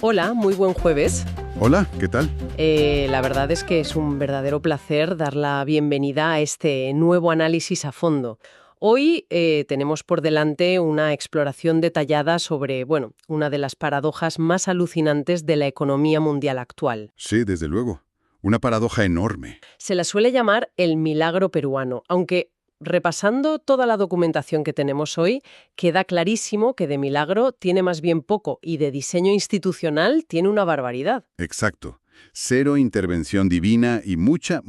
Hola, muy buen jueves. Hola, ¿qué tal? La verdad es que es un verdadero placer dar la bienvenida a este nuevo análisis a fondo. Hoy tenemos por delante una exploración detallada sobre, bueno, una de las paradojas más alucinantes de la economía mundial actual. Sí, desde luego. Una paradoja enorme. Se la suele llamar el milagro peruano, aunque repasando toda la documentación que tenemos hoy, queda clarísimo que de milagro tiene más bien poco y de diseño institucional tiene una barbaridad. Exacto. Cero intervención divina y mucha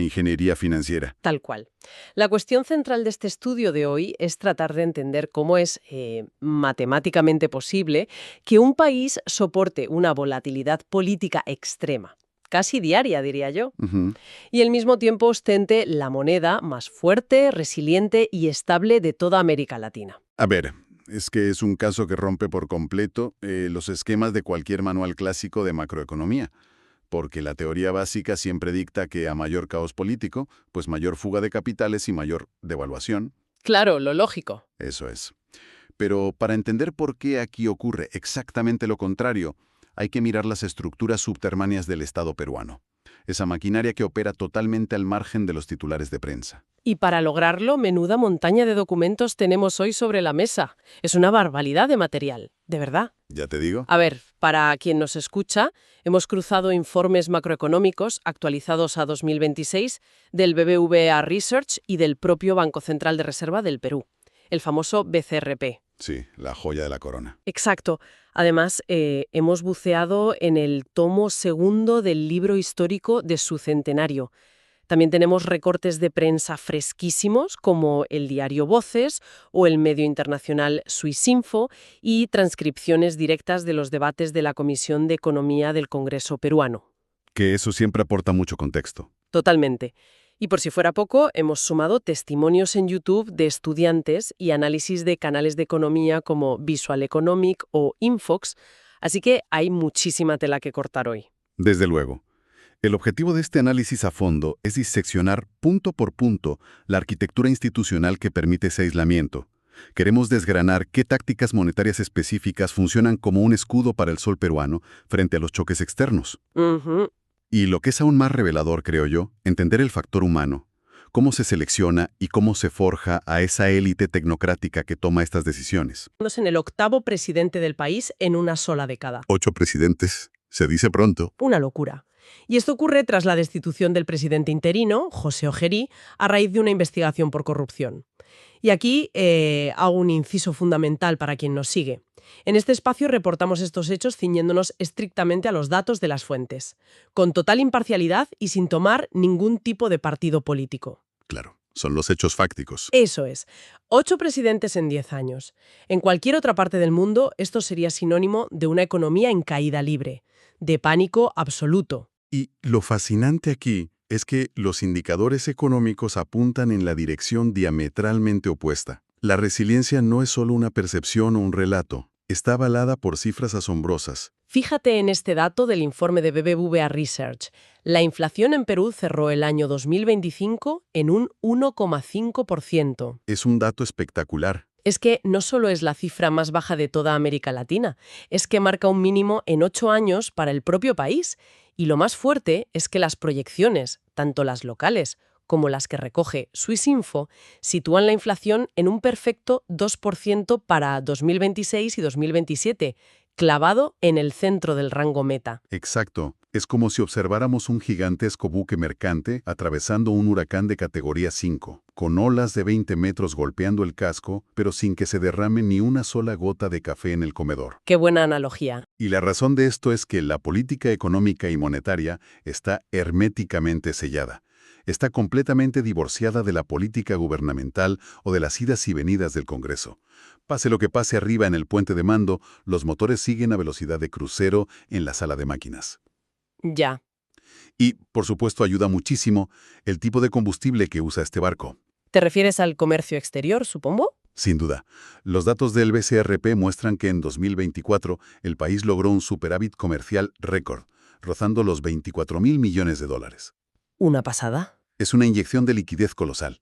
ingeniería financiera. Tal cual. La cuestión central de este estudio de hoy es tratar de entender cómo es matemáticamente posible que un país soporte una volatilidad política extrema, casi diaria, diría yo, Ujú. y al mismo tiempo ostente la moneda más fuerte, resiliente y estable de toda América Latina. A ver, es que es un caso que rompe por completo los esquemas de cualquier manual clásico de macroeconomía, porque la teoría básica siempre dicta que a mayor caos político, pues mayor fuga de capitales y mayor devaluación. Claro, lo lógico. Eso es. Pero para entender por qué aquí ocurre exactamente lo contrario, hay que mirar las estructuras subterráneas del Estado peruano. Esa maquinaria que opera totalmente al margen de los titulares de prensa. Y para lograrlo, menuda montaña de documentos tenemos hoy sobre la mesa. Es una barbaridad de material, de verdad. ¿Ya te digo? A ver, para quien nos escucha, hemos cruzado informes macroeconómicos actualizados a 2026 del BBVA Research y del propio Banco Central de Reserva del Perú, el famoso BCRP. Sí, la joya de la corona. Exacto. Además, hemos buceado en el tomo segundo del libro histórico de su centenario. También tenemos recortes de prensa fresquísimos, como el diario Voces o el medio internacional Suisinfo, y transcripciones directas de los debates de la Comisión de Economía del Congreso peruano. Que eso siempre aporta mucho contexto. Totalmente. Y por si fuera poco, hemos sumado testimonios en YouTube de estudiantes y análisis de canales de economía como Visual Economic o Infox, así que hay muchísima tela que cortar hoy. Desde luego. El objetivo de este análisis a fondo es diseccionar punto por punto la arquitectura institucional que permite ese aislamiento. Queremos desgranar qué tácticas monetarias específicas funcionan como un escudo para el sol peruano frente a los choques externos. Ujú. Y lo que es aún más revelador, creo yo, entender el factor humano, cómo se selecciona y cómo se forja a esa élite tecnocrática que toma estas decisiones. En el octavo presidente del país en una sola década. 8 presidentes, se dice pronto. Una locura. Y esto ocurre tras la destitución del presidente interino, José Ojerí, a raíz de una investigación por corrupción. Y aquí hago un inciso fundamental para quien nos sigue. En este espacio reportamos estos hechos ciñéndonos estrictamente a los datos de las fuentes, con total imparcialidad y sin tomar ningún tipo de partido político. Claro, son los hechos fácticos. Eso es, 8 presidentes en 10 años. En cualquier otra parte del mundo, esto sería sinónimo de una economía en caída libre, de pánico absoluto. Y lo fascinante aquí es que los indicadores económicos apuntan en la dirección diametralmente opuesta. La resiliencia no es solo una percepción o un relato, está avalada por cifras asombrosas. Fíjate en este dato del informe de BBVA Research. La inflación en Perú cerró el año 2025 en un 1,5%. Es un dato espectacular. Es que no solo es la cifra más baja de toda América Latina, es que marca un mínimo en 8 años para el propio país. Y lo más fuerte es que las proyecciones, tanto las locales como las que recoge Suisinfo, sitúan la inflación en un perfecto 2% para 2026 y 2027, clavado en el centro del rango meta. Exacto. Es como si observáramos un gigantesco buque mercante atravesando un huracán de categoría 5, con olas de 20 metros golpeando el casco, pero sin que se derrame ni una sola gota de café en el comedor. Qué buena analogía. Y la razón de esto es que la política económica y monetaria está herméticamente sellada. Está completamente divorciada de la política gubernamental o de las idas y venidas del Congreso. Pase lo que pase arriba en el puente de mando, los motores siguen a velocidad de crucero en la sala de máquinas. Ya. Y, por supuesto, ayuda muchísimo el tipo de combustible que usa este barco. ¿Te refieres al comercio exterior, supongo? Sin duda, los datos del BCRP muestran que en 2024 el país logró un superávit comercial récord, rozando los 24.000 millones de dólares. Una pasada. Es una inyección de liquidez colosal.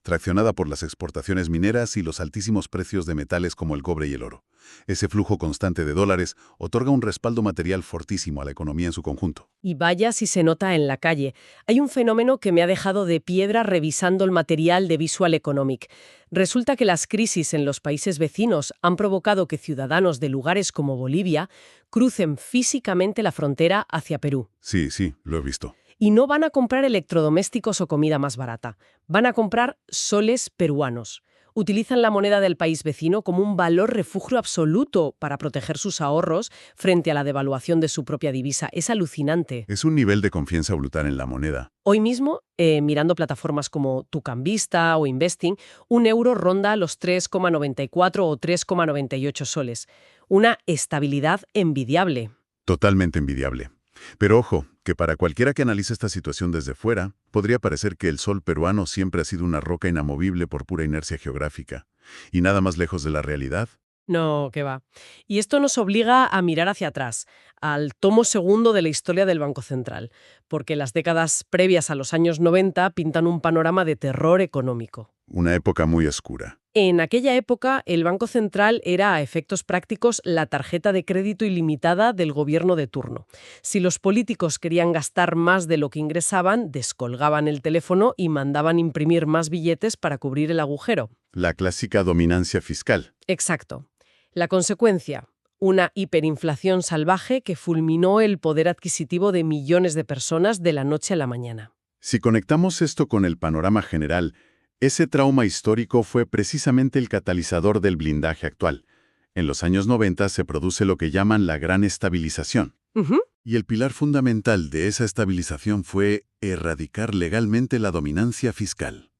traccionada por las exportaciones mineras y los altísimos precios de metales como el cobre y el oro. Ese flujo constante de dólares otorga un respaldo material fortísimo a la economía en su conjunto. Y vaya si se nota en la calle. Hay un fenómeno que me ha dejado de piedra revisando el material de Visual Economic. Resulta que las crisis en los países vecinos han provocado que ciudadanos de lugares como Bolivia crucen físicamente la frontera hacia Perú. Sí, sí, lo he visto. Y no van a comprar electrodomésticos o comida más barata. Van a comprar soles peruanos. Utilizan la moneda del país vecino como un valor refugio absoluto para proteger sus ahorros frente a la devaluación de su propia divisa. Es alucinante. Es un nivel de confianza brutal en la moneda. Hoy mismo, mirando plataformas como Tucambista o Investing, un euro ronda los 3,94 o 3,98 soles. Una estabilidad envidiable. Totalmente envidiable. Pero ojo, que para cualquiera que analice esta situación desde fuera, podría parecer que el sol peruano siempre ha sido una roca inamovible por pura inercia geográfica. Y nada más lejos de la realidad. No, qué va. Y esto nos obliga a mirar hacia atrás, al tomo segundo de la historia del Banco Central, porque las décadas previas a los años 90 pintan un panorama de terror económico. Una época muy oscura. En aquella época, el Banco Central era, a efectos prácticos, la tarjeta de crédito ilimitada del gobierno de turno. Si los políticos querían gastar más de lo que ingresaban, descolgaban el teléfono y mandaban imprimir más billetes para cubrir el agujero. La clásica dominancia fiscal. Exacto. La consecuencia, una hiperinflación salvaje que fulminó el poder adquisitivo de millones de personas de la noche a la mañana. Si conectamos esto con el panorama general, ese trauma histórico fue precisamente el catalizador del blindaje actual. En los años 90 se produce lo que llaman la gran estabilización. Ujú. Y el pilar fundamental de esa estabilización fue erradicar legalmente la dominancia fiscal.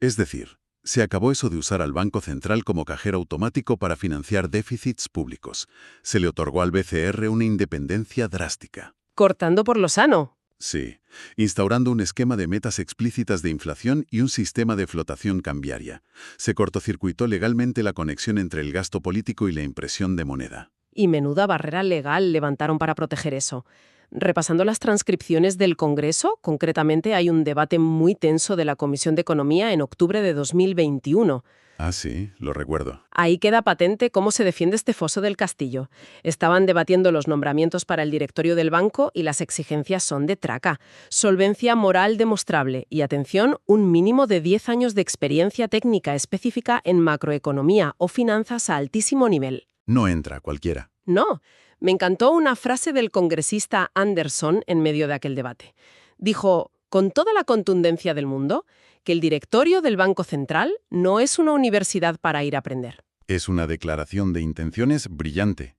Es decir, se acabó eso de usar al Banco Central como cajero automático para financiar déficits públicos. Se le otorgó al BCR una independencia drástica. Cortando por lo sano. Sí, instaurando un esquema de metas explícitas de inflación y un sistema de flotación cambiaria. Se cortocircuitó legalmente la conexión entre el gasto político y la impresión de moneda. Y menuda barrera legal levantaron para proteger eso. Repasando las transcripciones del Congreso, concretamente hay un debate muy tenso de la Comisión de Economía en octubre de 2021. Ah, sí, lo recuerdo. Ahí queda patente cómo se defiende este foso del castillo. Estaban debatiendo los nombramientos para el directorio del banco y las exigencias son de traca. Solvencia moral demostrable y, atención, un mínimo de 10 años de experiencia técnica específica en macroeconomía o finanzas a altísimo nivel. No entra cualquiera. No, me encantó una frase del congresista Anderson en medio de aquel debate. Dijo, con toda la contundencia del mundo, que el directorio del Banco Central no es una universidad para ir a aprender. Es una declaración de intenciones brillante.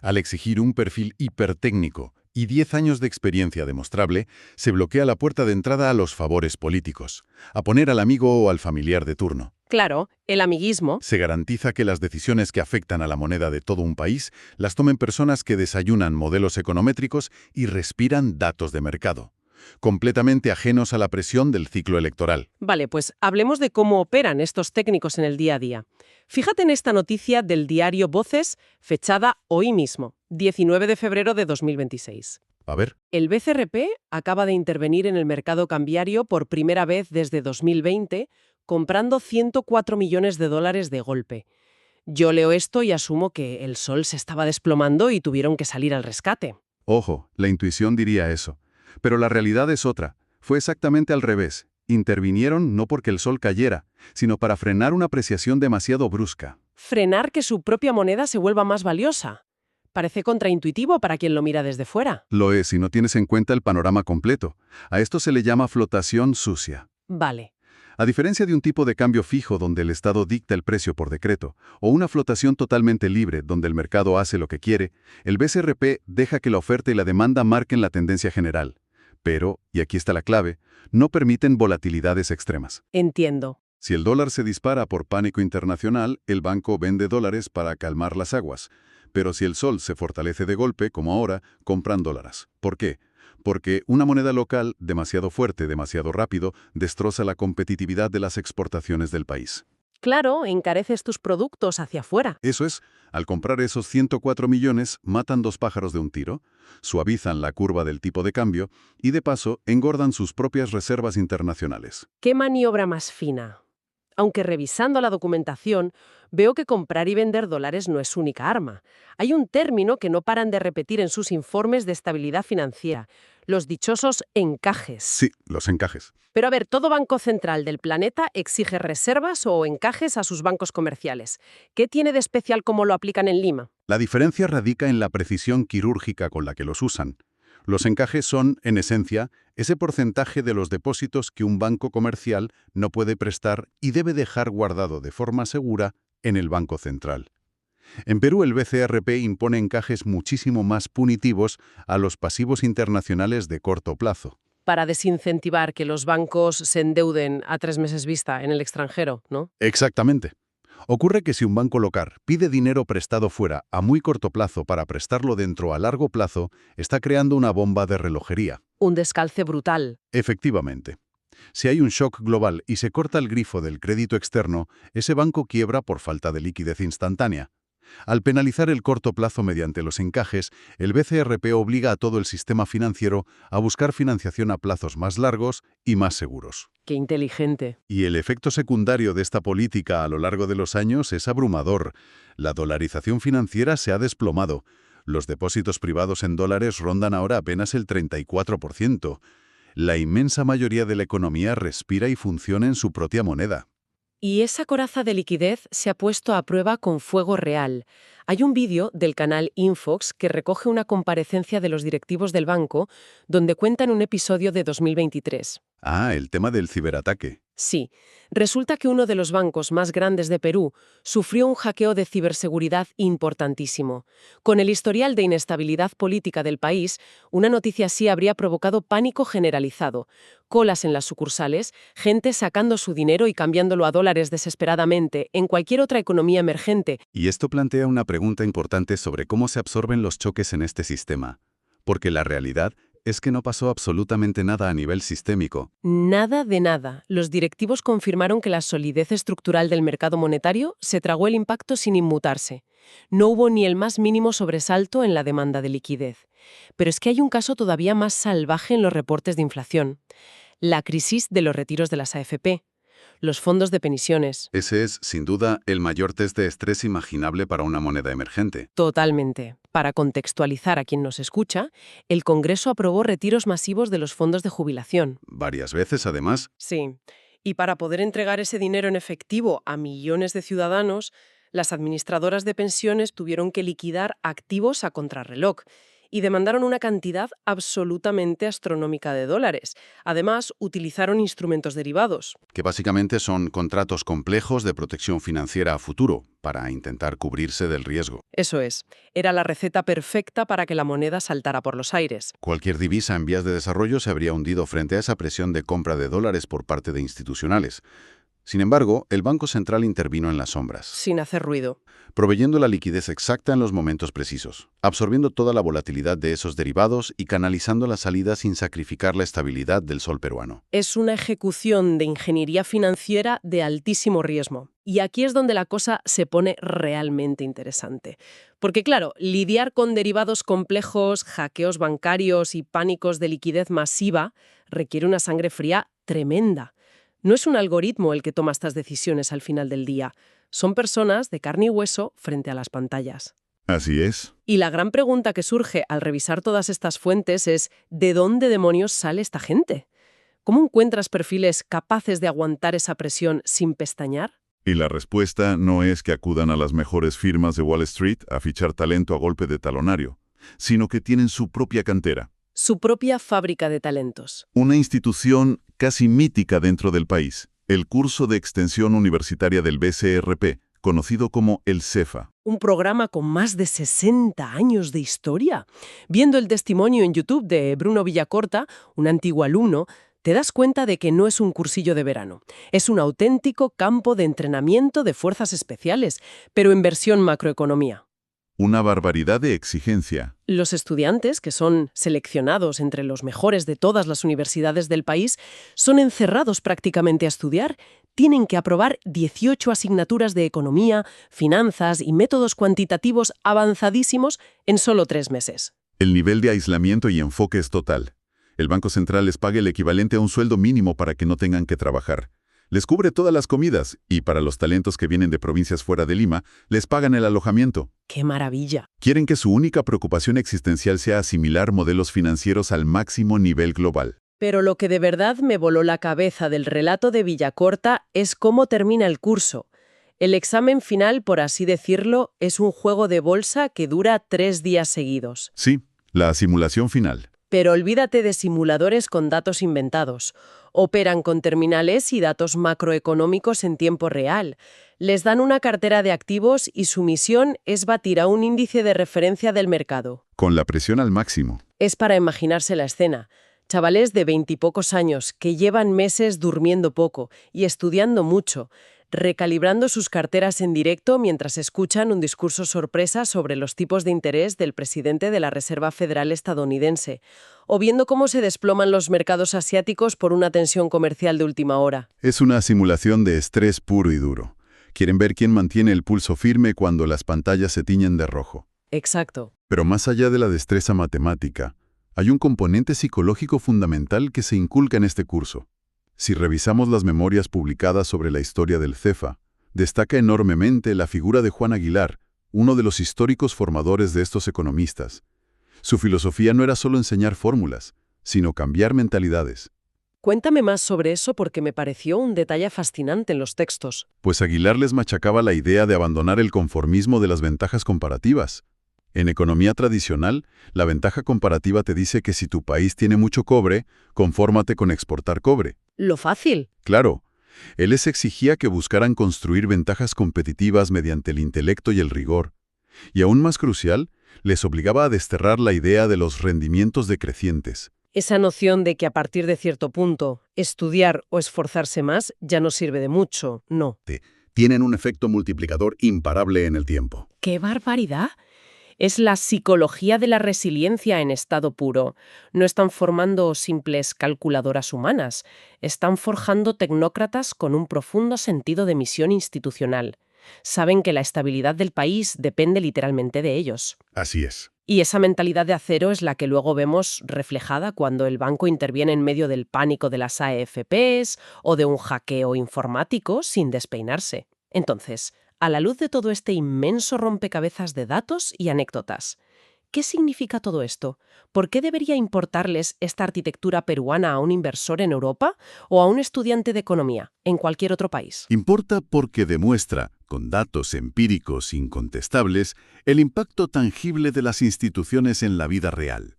Al exigir un perfil hipertécnico y 10 años de experiencia demostrable, se bloquea la puerta de entrada a los favores políticos, a poner al amigo o al familiar de turno. Claro, el amiguismo. Se garantiza que las decisiones que afectan a la moneda de todo un país las tomen personas que desayunan modelos econométricos y respiran datos de mercado, completamente ajenos a la presión del ciclo electoral. Vale, pues hablemos de cómo operan estos técnicos en el día a día. Fíjate en esta noticia del diario Voces, fechada hoy mismo, 19 de febrero de 2026. A ver, El BCRP acaba de intervenir en el mercado cambiario por primera vez desde 2020, comprando 104 millones de dólares de golpe. Yo leo esto y asumo que el sol se estaba desplomando y tuvieron que salir al rescate. ojo, la intuición diría eso. Pero la realidad es otra. Fue exactamente al revés. Intervinieron no porque el sol cayera, sino para frenar una apreciación demasiado brusca. Frenar que su propia moneda se vuelva más valiosa. Parece contraintuitivo para quien lo mira desde fuera. Lo es si no tienes en cuenta el panorama completo. A esto se le llama flotación sucia. Vale. A diferencia de un tipo de cambio fijo donde el Estado dicta el precio por decreto, o una flotación totalmente libre donde el mercado hace lo que quiere, el BCRP deja que la oferta y la demanda marquen la tendencia general. Pero, y aquí está la clave, no permiten volatilidades extremas. Entiendo. Si el dólar se dispara por pánico internacional, el banco vende dólares para calmar las aguas. Pero si el sol se fortalece de golpe, como ahora, compran dólares. ¿Por qué? Porque una moneda local, demasiado fuerte, demasiado rápido, destroza la competitividad de las exportaciones del país. Claro, encareces tus productos hacia afuera. Eso es, al comprar esos 104 millones, matan dos pájaros de un tiro, suavizan la curva del tipo de cambio y, de paso, engordan sus propias reservas internacionales. ¿Qué maniobra más fina? aunque revisando la documentación veo que comprar y vender dólares no es su única arma. Hay un término que no paran de repetir en sus informes de estabilidad financiera, los dichosos encajes. Sí, los encajes. Pero a ver, todo banco central del planeta exige reservas o encajes a sus bancos comerciales. ¿Qué tiene de especial cómo lo aplican en Lima? La diferencia radica en la precisión quirúrgica con la que los usan. Los encajes son, en esencia, ese porcentaje de los depósitos que un banco comercial no puede prestar y debe dejar guardado de forma segura en el Banco Central. En Perú, el BCRP impone encajes muchísimo más punitivos a los pasivos internacionales de corto plazo. Para desincentivar que los bancos se endeuden a 3 meses vista en el extranjero, ¿no? Exactamente. Ocurre que si un banco local pide dinero prestado fuera a muy corto plazo para prestarlo dentro a largo plazo, está creando una bomba de relojería. Un descalce brutal. Efectivamente. Si hay un shock global y se corta el grifo del crédito externo, ese banco quiebra por falta de liquidez instantánea. Al penalizar el corto plazo mediante los encajes, el BCRP obliga a todo el sistema financiero a buscar financiación a plazos más largos y más seguros. Qué inteligente. Y el efecto secundario de esta política a lo largo de los años es abrumador. La dolarización financiera se ha desplomado. Los depósitos privados en dólares rondan ahora apenas el 34%. La inmensa mayoría de la economía respira y funciona en su propia moneda. Y esa coraza de liquidez se ha puesto a prueba con fuego real. Hay un vídeo del canal Infox que recoge una comparecencia de los directivos del banco donde cuentan un episodio de 2023. Ah, el tema del ciberataque. Sí, resulta que uno de los bancos más grandes de Perú sufrió un hackeo de ciberseguridad importantísimo. Con el historial de inestabilidad política del país, una noticia así habría provocado pánico generalizado. Colas en las sucursales, gente sacando su dinero y cambiándolo a dólares desesperadamente en cualquier otra economía emergente. Y esto plantea una pregunta importante sobre cómo se absorben los choques en este sistema. Porque la realidad es que no pasó absolutamente nada a nivel sistémico. Nada de nada. Los directivos confirmaron que la solidez estructural del mercado monetario se tragó el impacto sin inmutarse. No hubo ni el más mínimo sobresalto en la demanda de liquidez. Pero es que hay un caso todavía más salvaje en los reportes de inflación. La crisis de los retiros de las AFP. Los fondos de pensiones. Ese es, sin duda, el mayor test de estrés imaginable para una moneda emergente. Totalmente. Para contextualizar a quien nos escucha, el Congreso aprobó retiros masivos de los fondos de jubilación. Varias veces, además. Sí. Y para poder entregar ese dinero en efectivo a millones de ciudadanos, las administradoras de pensiones tuvieron que liquidar activos a contrarreloj y demandaron una cantidad absolutamente astronómica de dólares. Además, utilizaron instrumentos derivados. Que básicamente son contratos complejos de protección financiera a futuro, para intentar cubrirse del riesgo. Eso es. Era la receta perfecta para que la moneda saltara por los aires. Cualquier divisa en vías de desarrollo se habría hundido frente a esa presión de compra de dólares por parte de institucionales. Sin embargo, el Banco Central intervino en las sombras, Sin hacer ruido. proveyendo la liquidez exacta en los momentos precisos, absorbiendo toda la volatilidad de esos derivados y canalizando la salida sin sacrificar la estabilidad del sol peruano. Es una ejecución de ingeniería financiera de altísimo riesgo. Y aquí es donde la cosa se pone realmente interesante. Porque claro, lidiar con derivados complejos, hackeos bancarios y pánicos de liquidez masiva requiere una sangre fría tremenda. No es un algoritmo el que toma estas decisiones al final del día. Son personas de carne y hueso frente a las pantallas. Así es. Y la gran pregunta que surge al revisar todas estas fuentes es ¿de dónde demonios sale esta gente? ¿Cómo encuentras perfiles capaces de aguantar esa presión sin pestañear? Y la respuesta no es que acudan a las mejores firmas de Wall Street a fichar talento a golpe de talonario, sino que tienen su propia cantera. Su propia fábrica de talentos. Una institución casi mítica dentro del país, el curso de extensión universitaria del BCRP, conocido como el CEFA. Un programa con más de 60 años de historia. Viendo el testimonio en YouTube de Bruno Villacorta, un antiguo alumno, te das cuenta de que no es un cursillo de verano. Es un auténtico campo de entrenamiento de fuerzas especiales, pero en versión macroeconomía. Una barbaridad de exigencia. Los estudiantes, que son seleccionados entre los mejores de todas las universidades del país, son encerrados prácticamente a estudiar. Tienen que aprobar 18 asignaturas de economía, finanzas y métodos cuantitativos avanzadísimos en solo 3 meses. El nivel de aislamiento y enfoque es total. El Banco Central les paga el equivalente a un sueldo mínimo para que no tengan que trabajar. Les cubre todas las comidas y para los talentos que vienen de provincias fuera de Lima, les pagan el alojamiento. ¡Qué maravilla! Quieren que su única preocupación existencial sea asimilar modelos financieros al máximo nivel global. Pero lo que de verdad me voló la cabeza del relato de Villacorta es cómo termina el curso. El examen final, por así decirlo, es un juego de bolsa que dura 3 días seguidos. Sí, la simulación final. Pero olvídate de simuladores con datos inventados. Operan con terminales y datos macroeconómicos en tiempo real. Les dan una cartera de activos y su misión es batir a un índice de referencia del mercado. Con la presión al máximo. Es para imaginarse la escena. Chavales de 20 y pocos años que llevan meses durmiendo poco y estudiando mucho, recalibrando sus carteras en directo mientras escuchan un discurso sorpresa sobre los tipos de interés del presidente de la Reserva Federal estadounidense, o viendo cómo se desploman los mercados asiáticos por una tensión comercial de última hora. Es una simulación de estrés puro y duro. Quieren ver quién mantiene el pulso firme cuando las pantallas se tiñen de rojo. Exacto. Pero más allá de la destreza matemática, hay un componente psicológico fundamental que se inculca en este curso. Si revisamos las memorias publicadas sobre la historia del CEFA, destaca enormemente la figura de Juan Aguilar, uno de los históricos formadores de estos economistas. Su filosofía no era solo enseñar fórmulas, sino cambiar mentalidades. Cuéntame más sobre eso porque me pareció un detalle fascinante en los textos. Pues Aguilar les machacaba la idea de abandonar el conformismo de las ventajas comparativas. En economía tradicional, la ventaja comparativa te dice que si tu país tiene mucho cobre, confórmate con exportar cobre. Lo fácil. Claro, él les exigía que buscaran construir ventajas competitivas mediante el intelecto y el rigor. Y aún más crucial, les obligaba a desterrar la idea de los rendimientos decrecientes. Esa noción de que a partir de cierto punto, estudiar o esforzarse más ya no sirve de mucho, no. Tienen un efecto multiplicador imparable en el tiempo. ¡Qué barbaridad! Es la psicología de la resiliencia en estado puro. No están formando simples calculadoras humanas, están forjando tecnócratas con un profundo sentido de misión institucional. Saben que la estabilidad del país depende literalmente de ellos. Así es. Y esa mentalidad de acero es la que luego vemos reflejada cuando el banco interviene en medio del pánico de las AFPs o de un hackeo informático sin despeinarse. Entonces, a la luz de todo este inmenso rompecabezas de datos y anécdotas, ¿qué significa todo esto? ¿Por qué debería importarles esta arquitectura peruana a un inversor en Europa o a un estudiante de economía en cualquier otro país? Importa porque demuestra, con datos empíricos incontestables, el impacto tangible de las instituciones en la vida real.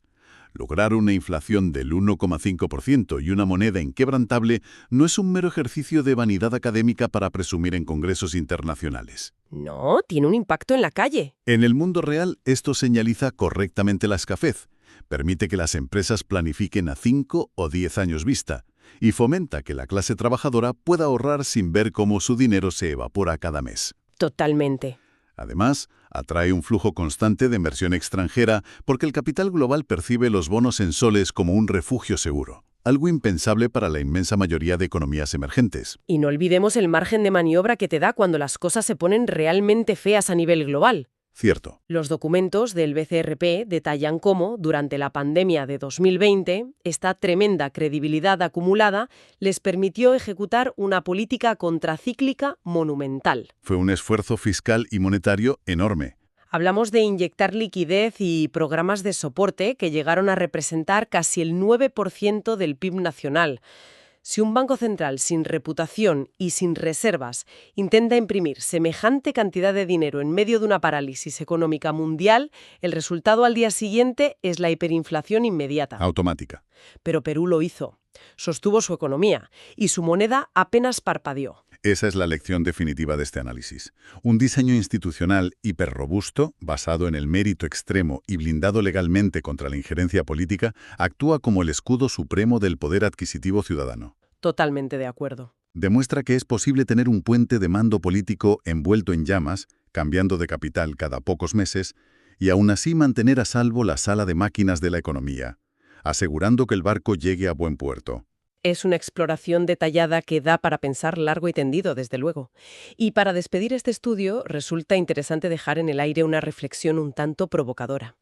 Lograr una inflación del 1,5% y una moneda inquebrantable no es un mero ejercicio de vanidad académica para presumir en congresos internacionales. No, tiene un impacto en la calle. En el mundo real, esto señaliza correctamente la escasez, permite que las empresas planifiquen a 5 o 10 años vista y fomenta que la clase trabajadora pueda ahorrar sin ver cómo su dinero se evapora cada mes. Totalmente. Además, atrae un flujo constante de inversión extranjera porque el capital global percibe los bonos en soles como un refugio seguro, algo impensable para la inmensa mayoría de economías emergentes. Y no olvidemos el margen de maniobra que te da cuando las cosas se ponen realmente feas a nivel global. Cierto. Los documentos del BCRP detallan cómo, durante la pandemia de 2020, esta tremenda credibilidad acumulada les permitió ejecutar una política contracíclica monumental. Fue un esfuerzo fiscal y monetario enorme. Hablamos de inyectar liquidez y programas de soporte que llegaron a representar casi el 9% del PIB nacional. Si un banco central sin reputación y sin reservas intenta imprimir semejante cantidad de dinero en medio de una parálisis económica mundial, el resultado al día siguiente es la hiperinflación inmediata. Automática. Pero Perú lo hizo. Sostuvo su economía y su moneda apenas parpadeó. Esa es la lección definitiva de este análisis. Un diseño institucional hiperrobusto, basado en el mérito extremo y blindado legalmente contra la injerencia política, actúa como el escudo supremo del poder adquisitivo ciudadano. Totalmente de acuerdo. Demuestra que es posible tener un puente de mando político envuelto en llamas, cambiando de capital cada pocos meses, y aún así mantener a salvo la sala de máquinas de la economía, asegurando que el barco llegue a buen puerto. Es una exploración detallada que da para pensar largo y tendido, desde luego. Y para despedir este estudio, resulta interesante dejar en el aire una reflexión un tanto provocadora.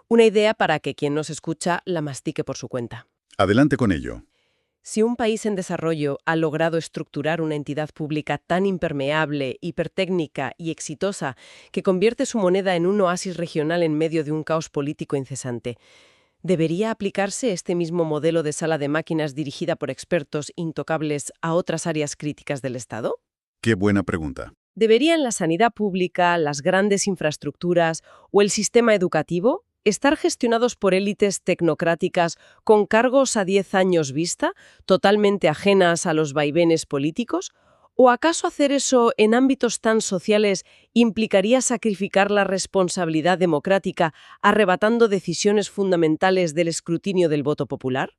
Una idea para que quien nos escucha la mastique por su cuenta. Adelante con ello. Si un país en desarrollo ha logrado estructurar una entidad pública tan impermeable, hipertécnica y exitosa que convierte su moneda en un oasis regional en medio de un caos político incesante, ¿debería aplicarse este mismo modelo de sala de máquinas dirigida por expertos intocables a otras áreas críticas del Estado? Qué buena pregunta. ¿Deberían la sanidad pública, las grandes infraestructuras o el sistema educativo estar gestionados por élites tecnocráticas con cargos a 10 años vista, totalmente ajenas a los vaivenes políticos? ¿O acaso hacer eso en ámbitos tan sociales implicaría sacrificar la responsabilidad democrática, arrebatando decisiones fundamentales del escrutinio del voto popular?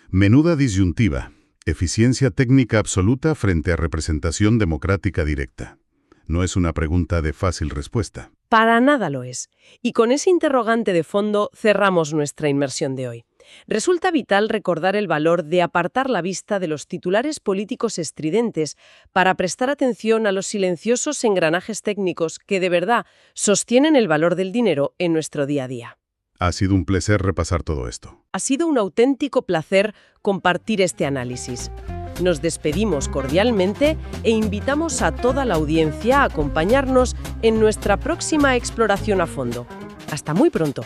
Menuda disyuntiva. Eficiencia técnica absoluta frente a representación democrática directa. No es una pregunta de fácil respuesta. Para nada lo es. Y con ese interrogante de fondo cerramos nuestra inmersión de hoy. Resulta vital recordar el valor de apartar la vista de los titulares políticos estridentes para prestar atención a los silenciosos engranajes técnicos que de verdad sostienen el valor del dinero en nuestro día a día. Ha sido un placer repasar todo esto. Ha sido un auténtico placer compartir este análisis. Nos despedimos cordialmente e invitamos a toda la audiencia a acompañarnos en nuestra próxima exploración a fondo. Hasta muy pronto.